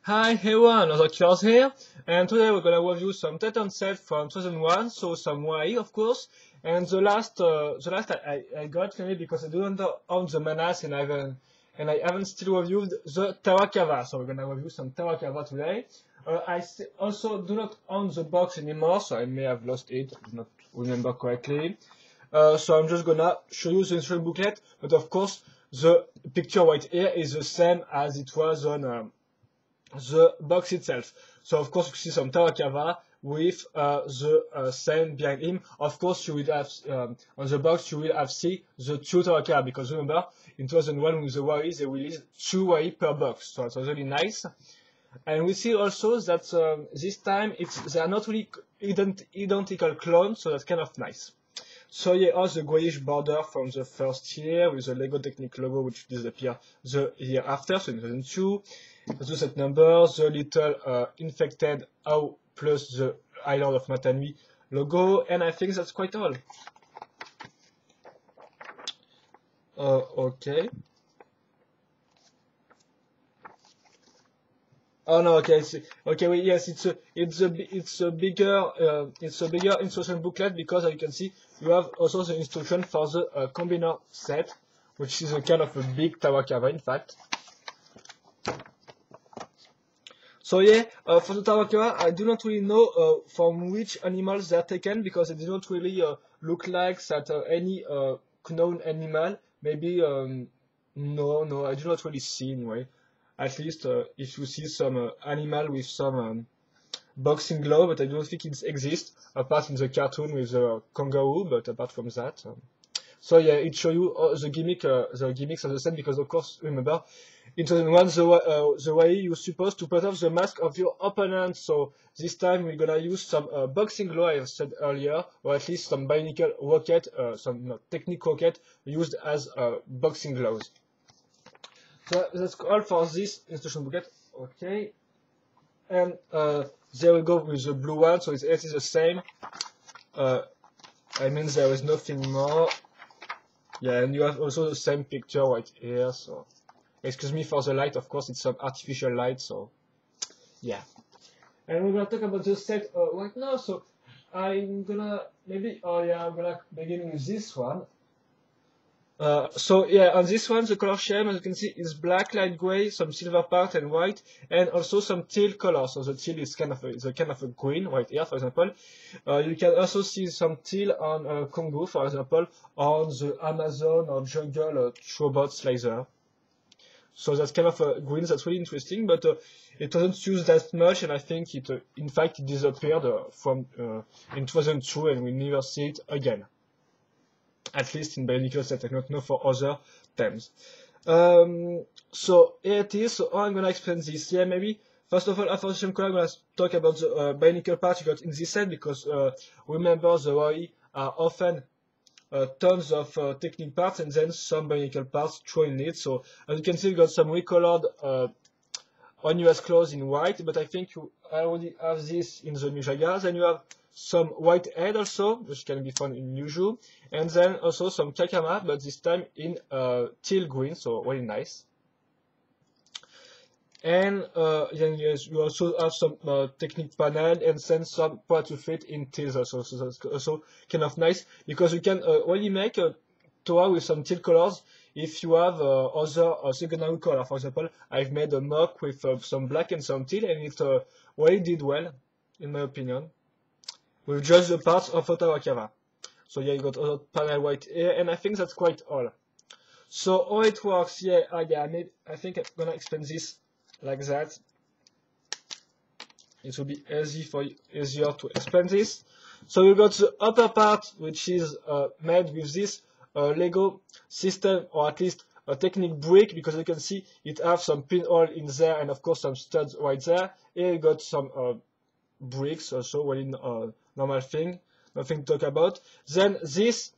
Hi everyone, another Kurs here, and today we're gonna review some Titan set from 2001, so some YE of course, and the last I got mainly because I don't own the manas and I haven't still reviewed the Tarakava, so we're gonna review some Tarakava today. Also do not own the box anymore, so I may have lost it, I do not remember correctly. So I'm just gonna show you the instruction booklet, but of course the picture right here is the same as it was on the box itself. So of course you see some Tarakava with the same behind him. Of course you will have on the box you will have see the two Tarakava because remember in 2001 with the Wari they released two Wari per box, so it was really nice. And we see also that this time they are not really identical clones, so that's kind of nice. So yeah, all the grayish border from the first year with the Lego Technic logo which disappear the year after, so in 2002. The set number, the little infected owl plus the Island of Matanui logo, and I think that's quite all. Okay. Oh no, okay, okay, well, yes, it's a bigger instruction booklet because as you can see you have also the instruction for the combiner set, which is a kind of a big Tarakava in fact. So yeah, for the Tarakava, I do not really know from which animals they are taken because they do not really look like that any known animal. Maybe no, I do not really see anyway. At least if you see some animal with some boxing glove, but I don't think it exists apart from the cartoon with the kangaroo. But apart from that. So yeah, it shows you the gimmicks of the set because of course remember in 2001 the way you're supposed to put off the mask of your opponent. So this time we're gonna use some boxing glove I said earlier, or at least some Bionicle rocket, some technique rocket used as boxing gloves. So that's all for this instruction booklet. Okay, and there we go with the blue one. So it is the same. I mean there is nothing more. Yeah, and you have also the same picture right here, so excuse me for the light, of course it's some artificial light, so yeah. And we're gonna talk about the set right now, so I'm gonna I'm gonna begin with this one. So yeah, on this one the color scheme as you can see is black, light gray, some silver part and white, and also some teal color. So the teal is kind of a green right here, for example. You can also see some teal on Congo, for example, on the Amazon or jungle robot slicer. So that's kind of a green that's really interesting, but it doesn't use that much, and I think in fact, it disappeared from in 2002, and we never see it again. At least in Bionicle set, I don't know for other themes. So here it is. So how I'm gonna explain this? Yeah, maybe first of all, after the same color, I'm gonna talk about the Bionicle part you got in this set because remember the ROI are often tons of technique parts and then some Bionicle parts thrown in it. So as you can see, we got some recolored on US clothes in white, but I think you already have this in the new Jagas, and you have some white head also, which can be found in Yuju, and then also some Kakama, but this time in teal green, so really nice. And then yes, you also have some technique panel and then some part to fit in teals also, so that's also kind of nice because you can really make a Toa with some teal colors if you have other secondary color. For example, I've made a mock with some black and some teal, and it really did well, in my opinion, with just the parts of Tarakava. So yeah, you got other panel white here, and I think that's quite all. So how it works, yeah, I think I'm gonna explain this like that. It will be easier to explain this. So you got the upper part, which is made with this Lego system, or at least a technique brick, because you can see it has some pinhole in there, and of course some studs right there. Here you got some bricks also, well, normal thing, nothing to talk about. Then this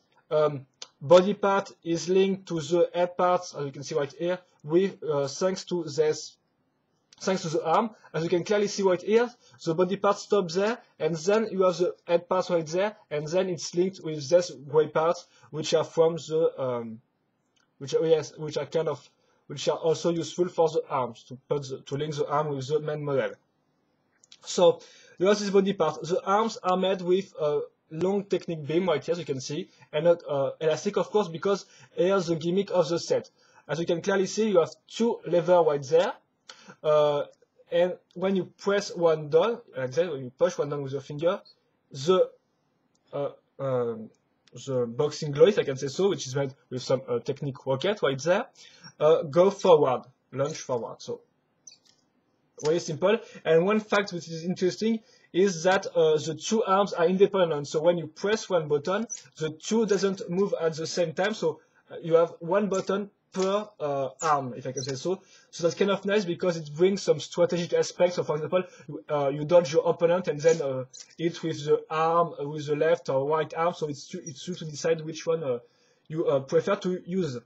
body part is linked to the head parts, as you can see right here, with thanks to the arm. As you can clearly see right here, the body part stops there, and then you have the head part right there, and then it's linked with this gray parts, which are from the which are kind of which are also useful for the arms, to link the arm with the main model. So you have this body part. The arms are made with a long technique beam right here, as you can see, and not elastic, of course, because here's the gimmick of the set. As you can clearly see, you have two levers right there, and when you press one down, like that, when you push one down with your finger, the boxing glove, if I can say so, which is made with some technique rocket right there, go forward, launch forward. So very simple. And one fact which is interesting is that the two arms are independent. So when you press one button, the two doesn't move at the same time. So you have one button per arm, if I can say so. So that's kind of nice because it brings some strategic aspects. So for example, you dodge your opponent and then hit with the arm, with the left or right arm. So it's you to decide which one you prefer to use.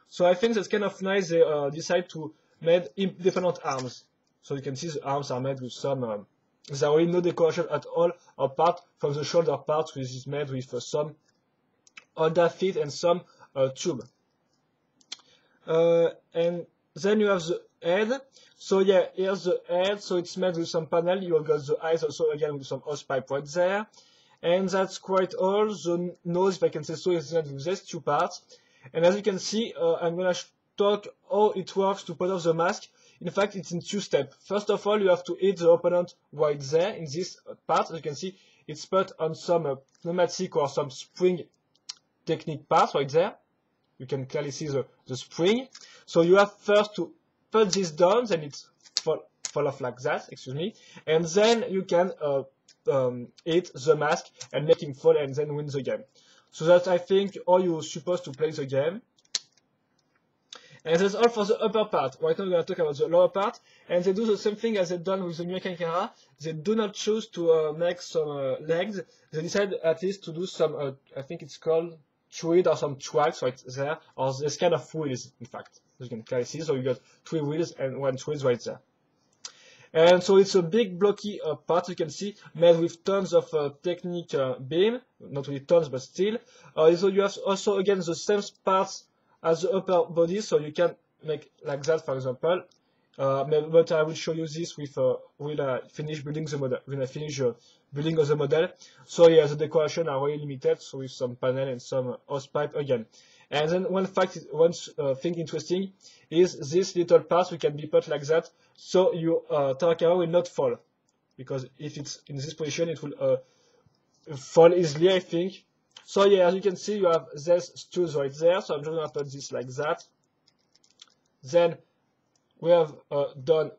So I think that's kind of nice. They decide to make independent arms. So you can see the arms are made with some, there's really no decoration at all, apart from the shoulder part, which is made with some other feet and some tube. And then you have the head. So yeah, here's the head. So it's made with some panel. You have got the eyes also again with some hose pipe right there. And that's quite all. The nose, if I can say so, is made with these two parts. And as you can see, I'm going to talk how it works to put off the mask. In fact, it's in two steps. First of all, you have to hit the opponent right there in this part. As you can see, it's put on some pneumatic or some spring technique part right there. You can clearly see the spring. So you have first to put this down, then it fall off like that, excuse me. And then you can hit the mask and make him fall and then win the game. So that's, I think, how you're supposed to play the game. And that's all for the upper part. Right now we're going to talk about the lower part. And they do the same thing as they've done with the Bionicle camera. They do not choose to make some legs. They decide at least to do some, I think it's called thread or some tracks right there. Or this kind of wheels, in fact. As you can clearly see. So you got 3 wheels and 1 thread right there. And so it's a big blocky part, you can see, made with tons of technique beam. Not really tons, but still. So you have also, again, the same parts as the upper body, so you can make like that, for example. But I will show you this with when I finish building the model. When I finish building of the model, so yeah, the decoration are really limited. So with some panel and some hose pipe again. And then one thing interesting is this little part we can be put like that, so your Tarakava will not fall, because if it's in this position, it will fall easily, I think. So yeah, as you can see, you have these stools right there. So I'm just going to put this like that. Then we have done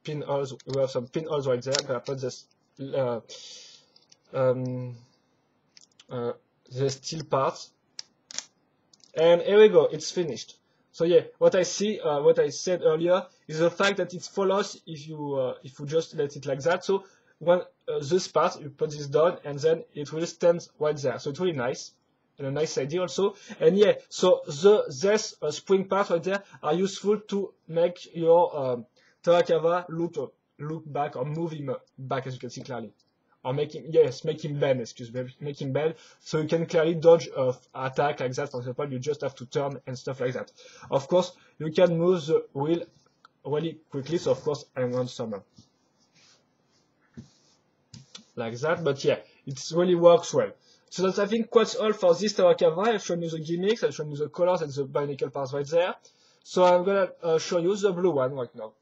pinholes. We have some pinholes right there. I'm going to put this the steel parts. And here we go. It's finished. So yeah, what I said earlier is the fact that it follows if you just let it like that. So when this part, you put this down and then it will stand right there. So it's really nice and a nice idea also. And yeah, so this spring part right there are useful to make your Tarakava look back or move him back, as you can see clearly. Or make him bend, excuse me, make him bend, so you can clearly dodge attack like that. For example, you just have to turn and stuff like that. Of course, you can move the wheel really quickly, so of course I want some like that, but yeah, it really works well. So that's, I think, quite all for this Tarakava. I've shown you the gimmicks, I've shown you the colors and the Bionicle parts right there. So I'm gonna show you the blue one right now.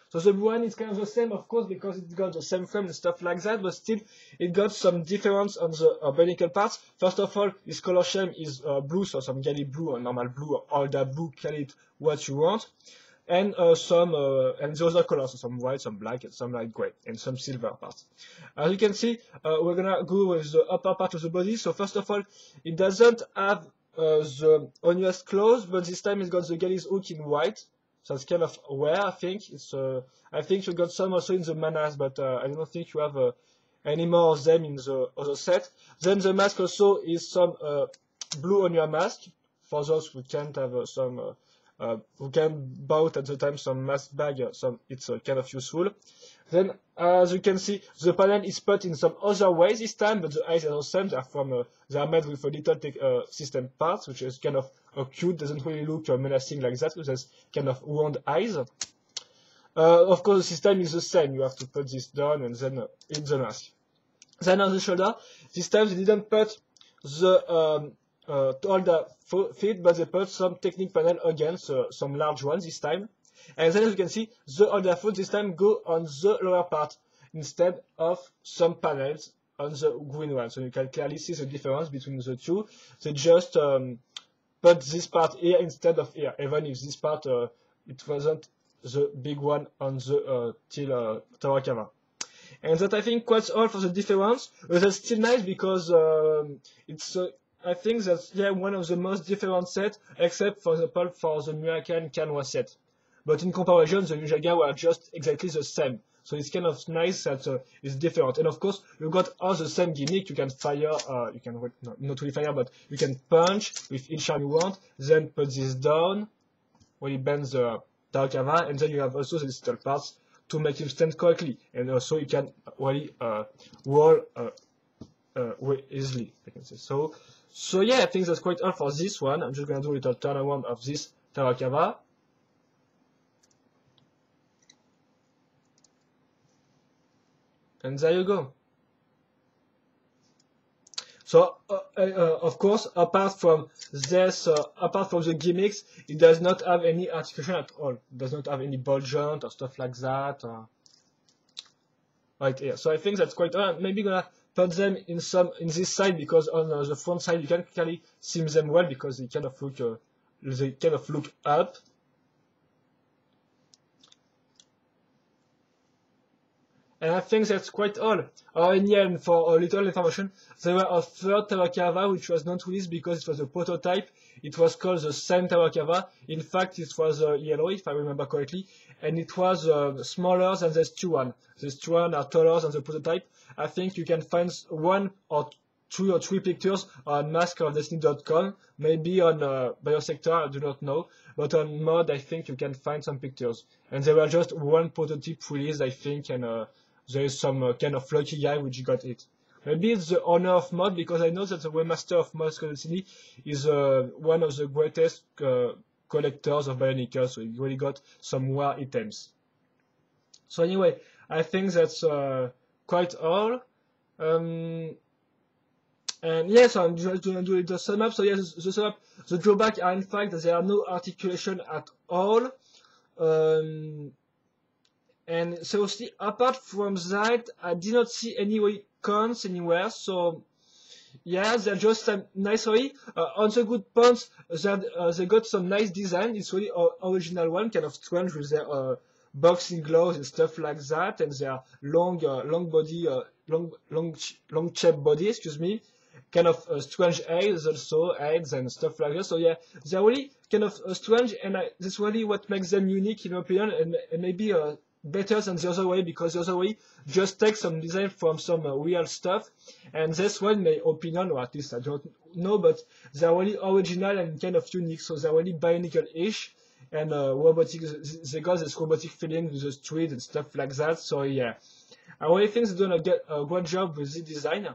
So the blue one is kind of the same, of course, because it got the same frame and stuff like that, but still it got some difference on the Bionicle parts. First of all, this color scheme is blue, so some Gali blue or normal blue or all that blue, call it what you want. And and the other colors, so some white, some black, and some light gray, and some silver parts. As you can see, we're gonna go with the upper part of the body. So first of all, it doesn't have the Onua's claws, but this time it's got the Gali's hook in white. So it's kind of rare, I think. I think you got some also in the manas, but I don't think you have any more of them in the other set. Then the mask also is some blue on your mask for those who can't have who can buy at the time some mask bag. It's kind of useful. Then, as you can see, the panel is put in some other way this time, but the eyes are the same. They are made with a little system parts, which is kind of cute, doesn't really look menacing like that, with this kind of round eyes. Of course, the system is the same. You have to put this down and then hit the mask. Then on the shoulder, this time they didn't put the to hold the feet, but they put some technique panel again, so some large ones this time. And then as you can see, the older foot this time go on the lower part instead of some panels on the green one. So you can clearly see the difference between the two. They just put this part here instead of here, even if this part it wasn't the big one on the Tarakava. And that I think quite all for the difference. But that's still nice because it's I think that's one of the most different sets, except for example for the Miracle and Kanwa set. But in comparison, the Ninjaga were just exactly the same. So it's kind of nice that it's different. And of course, you got all the same gimmick. You can fire, you can not really fire, but you can punch with each arm you want. Then put this down, where you bend the Tarakava, and then you have also the little parts to make him stand correctly. And also you can really roll easily, I can say. So yeah, I think that's quite all for this one. I'm just gonna do a little turnaround of this Tarakava. And there you go. So, of course, apart from this, apart from the gimmicks, it does not have any articulation at all. It does not have any ball joint or stuff like that. Right here. So I think that's quite. Maybe gonna put them in this side because on the front side you can clearly see them well because they kind of look up. And I think that's quite all. In the end, for a little information, there were a third Tarakava which was not released because it was a prototype. It was called the same Tarakava. In fact, it was yellow, if I remember correctly, and it was smaller than these two one. These two one are taller than the prototype. I think you can find one or two or three pictures on maskofdestiny.com, maybe on Biosector, I do not know, but on Mod, I think you can find some pictures. And there were just one prototype released, I think, and there is some kind of lucky guy which got it. Maybe it's the owner of Mod, because I know that the webmaster of Mask of Destiny is one of the greatest collectors of Bionicle, so he really got some rare items. So anyway, I think that's quite all. And yes, so I'm just going to do the sum up. So yes, the sum up, the drawback are in fact that there are no articulation at all. And seriously, apart from that, I did not see any cons anywhere. So yeah, they're just some nice way. On the good points, they got some nice design. It's really original one, kind of strange with their boxing gloves and stuff like that, and their long body, long shape body, excuse me. Kind of strange heads also, heads and stuff like that. So yeah, they're really kind of strange, and that's really what makes them unique in my opinion, and maybe better than the other way, because the other way just takes some design from some real stuff, and this one, my opinion, or at least I don't know, but they're really original and kind of unique. So they're really Bionicle-ish and robotic. They got this robotic feeling with the street and stuff like that. So yeah, I really think they're gonna get a great job with the design.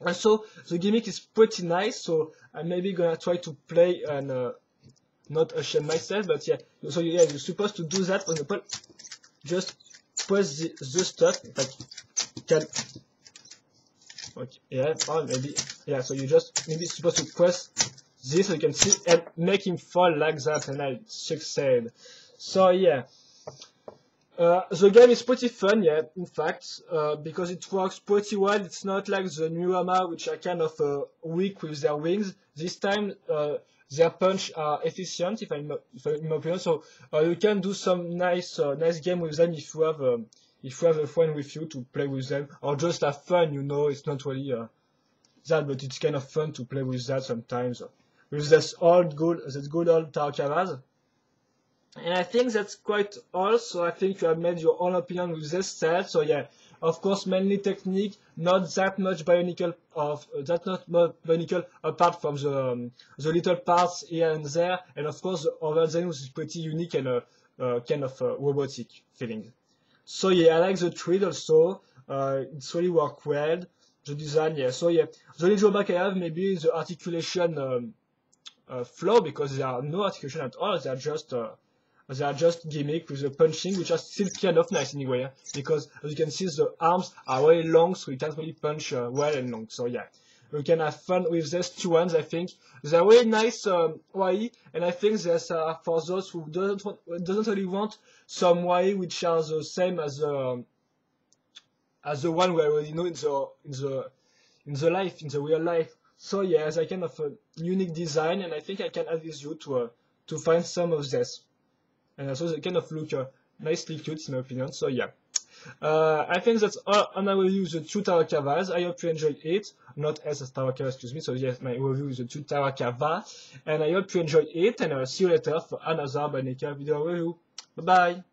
Also, the gimmick is pretty nice, so I'm maybe gonna try to play and not ashamed myself, but yeah. So yeah, you're supposed to do that. For example, just press the stuff. Like, can okay, yeah, or maybe yeah. So you just maybe supposed to press this, so you can see and make him fall like that, and I succeed. So yeah. The game is pretty fun, yeah, in fact, because it works pretty well. It's not like the new Arma, which are kind of weak with their wings. This time, their punch are efficient, if I'm in my opinion. So you can do some nice game with them if you have a friend with you to play with them, or just have fun. You know, it's not really that, but it's kind of fun to play with that sometimes. With this good old Tarakavas. And I think that's quite all. So I think you have made your own opinion with this set. So yeah, of course, mainly technique, not that much Bionicle apart from the little parts here and there. And of course, the other Zenus is pretty unique and kind of robotic feeling. So yeah, I like the treat also. It's really work well. The design, yeah. So yeah, the only drawback I have maybe is the articulation flaw because there are no articulation at all. They are just gimmick with the punching, which are still kind of nice anyway. Because as you can see, the arms are very long, so you can't really punch well and long. So yeah, we can have fun with these two ones. I think they're very nice YE, and I think there's for those who doesn't really want some YE which are the same as the one we already know in the life, in the real life. So yeah, it's a kind of a unique design, and I think I can advise you to find some of this. And also they kind of look nicely cute in my opinion. So yeah, I think that's all on my review of the two Tarakavas. I hope you enjoyed it. Not as Tarakava, excuse me. So yes, my review of the two Tarakava, and I hope you enjoyed it. And I'll see you later for another Bionicle video review. Bye bye.